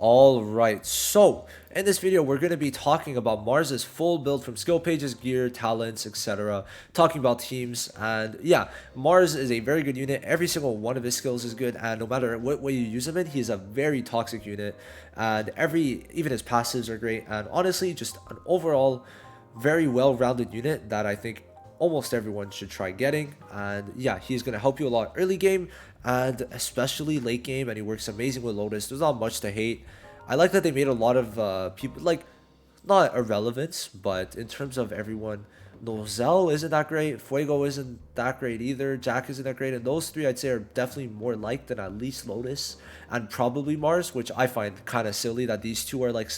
All right, so in this video, we're going to be talking about Mars's full build from skill pages, gear, talents, etc. Talking about teams, and yeah, Mars is a very good unit. Every single one of his skills is good, and no matter what way you use him in, he's a very toxic unit. And even his passives are great, and honestly, just an overall very well-rounded unit that I think almost everyone should try getting. And yeah, he's going to help you a lot early game and especially late game, and he works amazing with Lotus. There's not much to hate. I like that they made a lot of people, like, not irrelevance, but in terms of everyone, Nozel isn't that great, Fuego isn't that great either, Jack isn't that great, and those three I'd say are definitely more liked than at least Lotus and probably Mars, which I find kind of silly that these two are like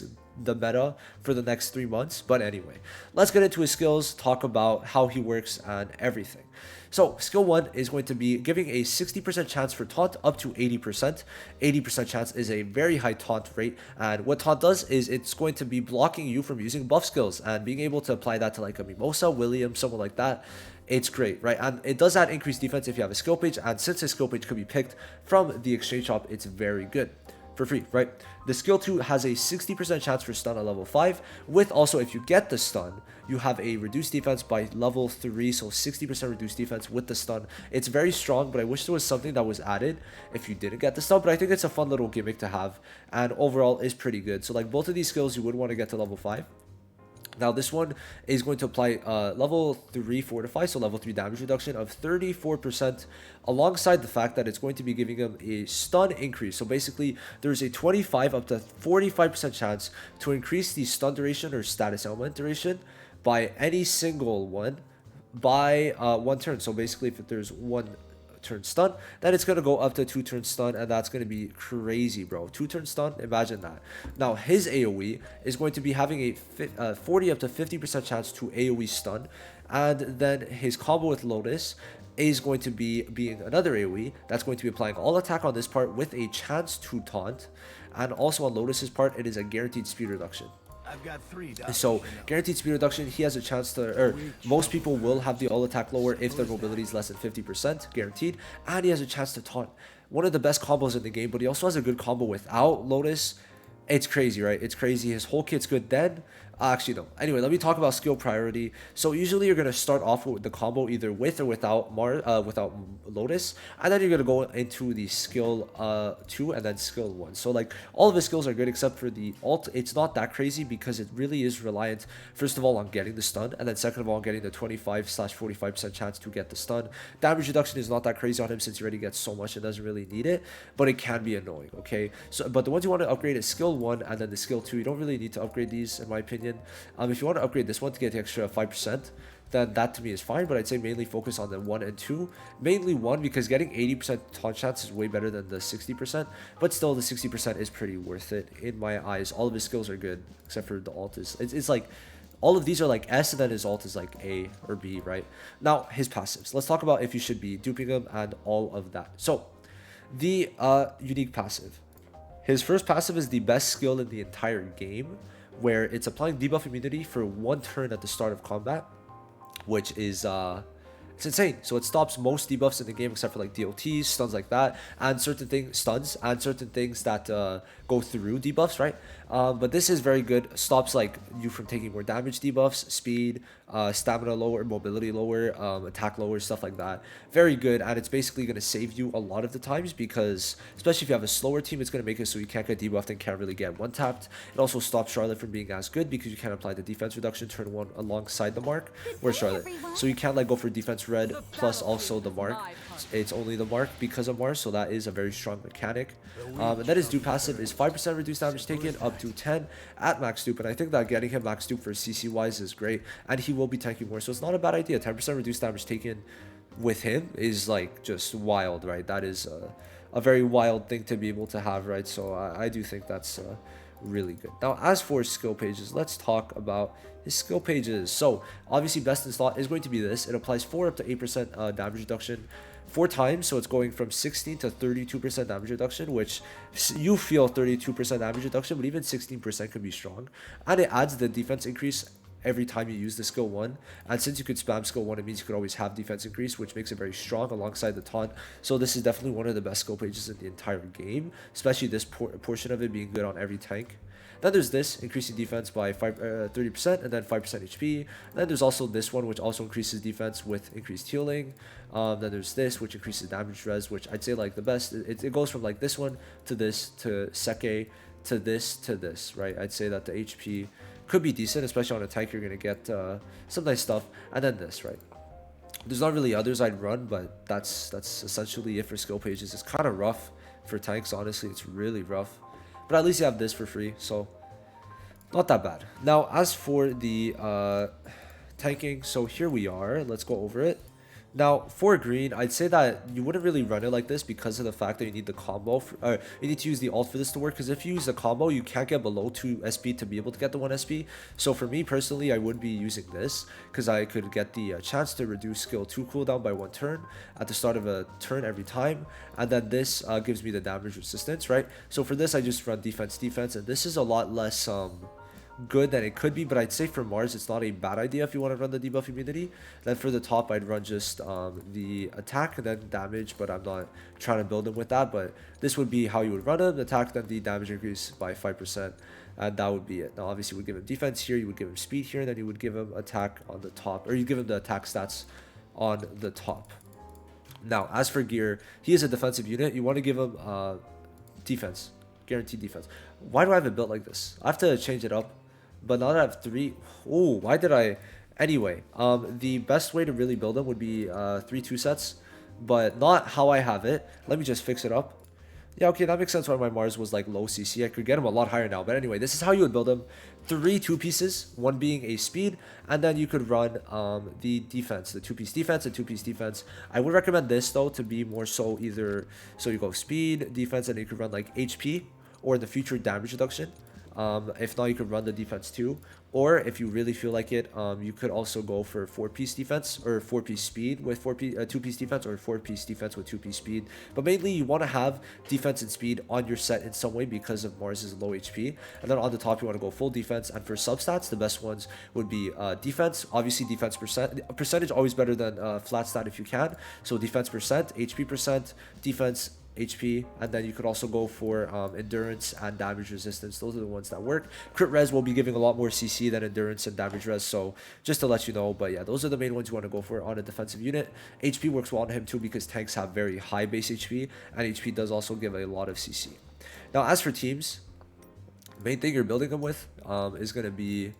the meta for the next 3 months. But anyway, let's get into his skills, talk about how he works and everything. So skill 1 is going to be giving a 60% chance for taunt up to 80%. 80% chance is a very high taunt rate, and what taunt does is it's going to be blocking you from using buff skills and being able to apply that to like a Mimosa, William, someone like that. It's great, right? And it does add increased defense if you have a skill page, and since a skill page could be picked from the exchange shop, it's very good for free, right? The skill 2 has a 60% chance for stun at level 5, with also, if you get the stun, you have a reduced defense by level 3, so 60% reduced defense with the stun. It's very strong, but I wish there was something that was added if you didn't get the stun, but I think it's a fun little gimmick to have, and overall is pretty good. So like both of these skills, you would want to get to level 5. Now this one is going to apply level 3 fortify, so level 3 damage reduction of 34%, alongside the fact that it's going to be giving him a stun increase. So basically there's a 25 up to 45% chance to increase the stun duration or status element duration by any single one by 1 turn. So basically if there's 1 turn stun, then it's going to go up to 2 turn stun, and that's going to be crazy, bro. 2 turn stun, imagine that. Now his AoE is going to be having a 40 up to 50% chance to AoE stun, and then his combo with Lotus is going to be being another AoE that's going to be applying all attack on this part with a chance to taunt, and also on Lotus's part it is a guaranteed speed reduction. I've got 3 So guaranteed speed reduction, he has a chance to, or most people will have the all attack lower if their mobility is less than 50% guaranteed, and he has a chance to taunt. One of the best combos in the game, but he also has a good combo without Lotus. It's crazy, right? It's crazy. His whole kit's good then. Actually, no. Anyway, let me talk about skill priority. So usually you're gonna start off with the combo either with or without without Lotus, and then you're gonna go into the skill 2 and then skill 1. So like all of his skills are good except for the alt. It's not that crazy because it really is reliant first of all on getting the stun, and then second of all on getting the 25/45% chance to get the stun. Damage reduction is not that crazy on him since he already gets so much and doesn't really need it, but it can be annoying. Okay, so but the ones you want to upgrade is skill 1 and then the skill 2. You don't really need to upgrade these in my opinion. If you want to upgrade this one to get the extra 5%, then that to me is fine, but I'd say mainly focus on the 1 and 2. Mainly 1 because getting 80% taunt chance is way better than the 60%, but still the 60% is pretty worth it in my eyes. All of his skills are good except for the alt is, it's like all of these are like S, and then his alt is like A or B, right? Now his passives, let's talk about if you should be duping him and all of that. So the unique passive, his first passive is the best skill in the entire game, where it's applying debuff immunity for 1 turn at the start of combat, which is it's insane. So it stops most debuffs in the game except for like DOTs, stuns like that, and certain things that go through debuffs, right? But this is very good. Stops like you from taking more damage debuffs, speed, stamina lower, mobility lower, attack lower, stuff like that. Very good, and it's basically going to save you a lot of the times because, especially if you have a slower team, it's going to make it so you can't get debuffed and can't really get one tapped. It also stops Charlotte from being as good because you can't apply the defense reduction turn 1 alongside the mark. Where's Charlotte? So you can't like go for defense red plus also the mark. It's only the mark because of Mars, so that is a very strong mechanic. And then his dupe passive is 5% reduced damage taken up to 10 at max dupe, and I think that getting him max dupe for CC wise is great, and he will be tanking more, so it's not a bad idea. 10% reduced damage taken with him is like just wild, right? That is a very wild thing to be able to have, right? So I do think that's really good. Now as for skill pages, let's talk about his skill pages. So obviously best in slot is going to be this. It applies 4 up to 8% damage reduction 4 times, so it's going from 16 to 32% damage reduction, which you feel 32% damage reduction, but even 16% could be strong. And it adds the defense increase every time you use the skill 1. And since you could spam skill 1, it means you could always have defense increase, which makes it very strong alongside the taunt. So this is definitely one of the best skill pages in the entire game, especially this portion of it being good on every tank. Then there's this, increasing defense by 30% and then 5% HP. And then there's also this one, which also increases defense with increased healing. Then there's this, which increases damage res, which I'd say like the best. It goes from like this one to this to Seke to this, right? I'd say that the HP could be decent, especially on a tank. You're going to get some nice stuff. And then this, right? There's not really others I'd run, but that's essentially it for skill pages. It's kind of rough for tanks, honestly. It's really rough. But at least you have this for free, so not that bad. Now, as for the tanking, so here we are. Let's go over it. Now, for green, I'd say that you wouldn't really run it like this because of the fact that you need the combo. You need to use the ult for this to work, because if you use the combo, you can't get below 2 SP to be able to get the 1 SP. So for me personally, I would be using this because I could get the chance to reduce skill 2 cooldown by 1 turn at the start of a turn every time. And then this gives me the damage resistance, right? So for this, I just run defense, and this is a lot less good than it could be, but I'd say for Mars it's not a bad idea if you want to run the debuff immunity. Then for the top, I'd run just the attack and then damage, but I'm not trying to build him with that. But this would be how you would run him: attack, then the damage increase by 5%, and that would be it. Now obviously you would give him defense here, you would give him speed here, and then you would give him attack on the top, or you give him the attack stats on the top. Now as for gear, he is a defensive unit. You want to give him defense, guaranteed defense. Why do I have it built like this? I have to change it up. But now that I have 3, oh, why did I? Anyway, the best way to really build them would be 3 2-sets, but not how I have it. Let me just fix it up. Yeah, okay, that makes sense why my Mars was like low CC. I could get him a lot higher now. But anyway, this is how you would build them. 3 2-pieces, one being a speed, and then you could run the defense, the 2-piece defense and 2-piece defense. I would recommend this though to be more so either, so you go speed, defense, and you could run like HP, or in the future damage reduction. If not, you could run the defense too, or if you really feel like it, you could also go for 4-piece defense or 4-piece speed with 2-piece defense, or 4-piece defense with 2-piece speed. But mainly you want to have defense and speed on your set in some way because of Mars's low HP. And then on the top you want to go full defense, and for substats the best ones would be defense, obviously defense percentage always better than flat stat if you can. So defense percent, HP percent, defense, HP, and then you could also go for endurance and damage resistance. Those are the ones that work. Crit res will be giving a lot more CC than endurance and damage res, so just to let you know. But yeah, those are the main ones you want to go for on a defensive unit. HP works well on him too because tanks have very high base HP, and HP does also give a lot of CC. Now as for teams, main thing you're building them with is going to be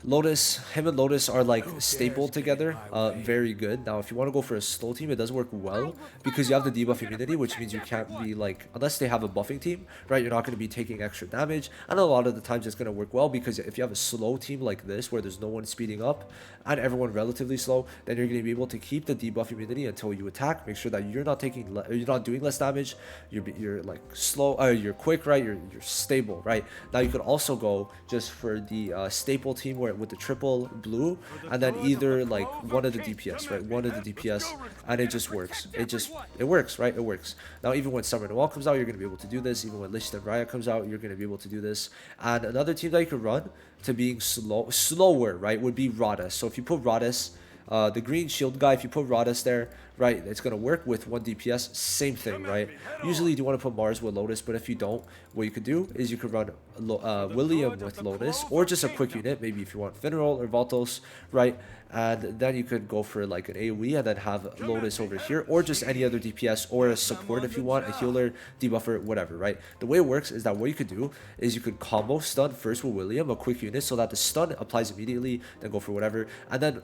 Lotus. Him and Lotus are like stapled together, very good. Now if you want to go for a slow team, it does work well because you have the debuff immunity, which means you can't be like, unless they have a buffing team, right, you're not going to be taking extra damage. And a lot of the times it's going to work well because if you have a slow team like this where there's no one speeding up and everyone relatively slow, then you're going to be able to keep the debuff immunity until you attack. Make sure that you're not taking you're not doing less damage, you're like slow, you're quick, right, you're stable, right. Now you could also go just for the staple team where with the triple blue, and then either like one of the DPS, right, one of the DPS, and it just works. It works, right, it works. Now even when Summer Noel comes out, you're going to be able to do this. Even when Lich and Raya comes out, you're going to be able to do this. And another team that you could run to being slower, right, would be Radis. So if you put Radis, the green shield guy, if you put Radis there, right, it's going to work with 1 DPS, same thing, right. Usually you do want to put Mars with Lotus, but if you don't, what you could do is you could run William with Lotus, or just a quick unit, maybe if you want Finral or Valtos, right, and then you could go for like an AoE and then have Lotus over here, or just any other DPS, or a support if you want, a healer, debuffer, whatever, right. The way it works is that what you could do is you could combo stun first with William, a quick unit, so that the stun applies immediately, then go for whatever, and then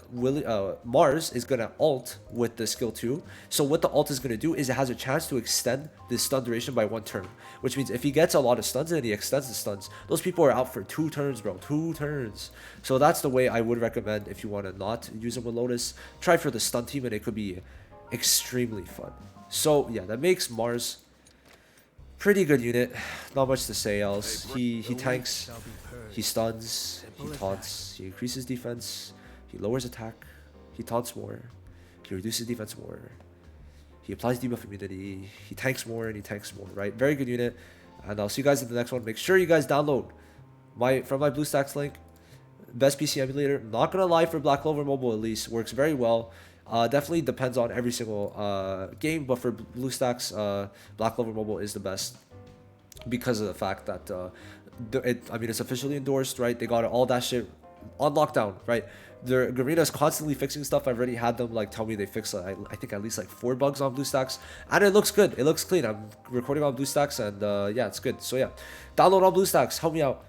Mars is going to ult with the skill 2. So what the ult is going to do is it has a chance to extend the stun duration by 1 turn, which means if he gets a lot of stuns and he extends the stuns, those people are out for 2 turns, bro, 2 turns. So that's the way I would recommend if you want to not use him with Lotus. Try for the stun team and it could be extremely fun. So yeah, that makes Mars pretty good unit. Not much to say else. He tanks, he stuns, he taunts, he increases defense, he lowers attack, he taunts more, he reduces defense more, he applies debuff immunity, he tanks more, and he tanks more, right? Very good unit. And I'll see you guys in the next one. Make sure you guys download from my BlueStacks link. best PC emulator. Not gonna lie, for Black Clover Mobile at least, works very well. Definitely depends on every single game, but for BlueStacks, Black Clover Mobile is the best because of the fact that I mean, it's officially endorsed, right? They got all that shit on lockdown, right? Their Garena's constantly fixing stuff. I've already had them like tell me they fixed I think at least like 4 bugs on BlueStacks, and it looks good. It looks clean. I'm recording on BlueStacks, and yeah, it's good. So yeah, download on BlueStacks. Help me out.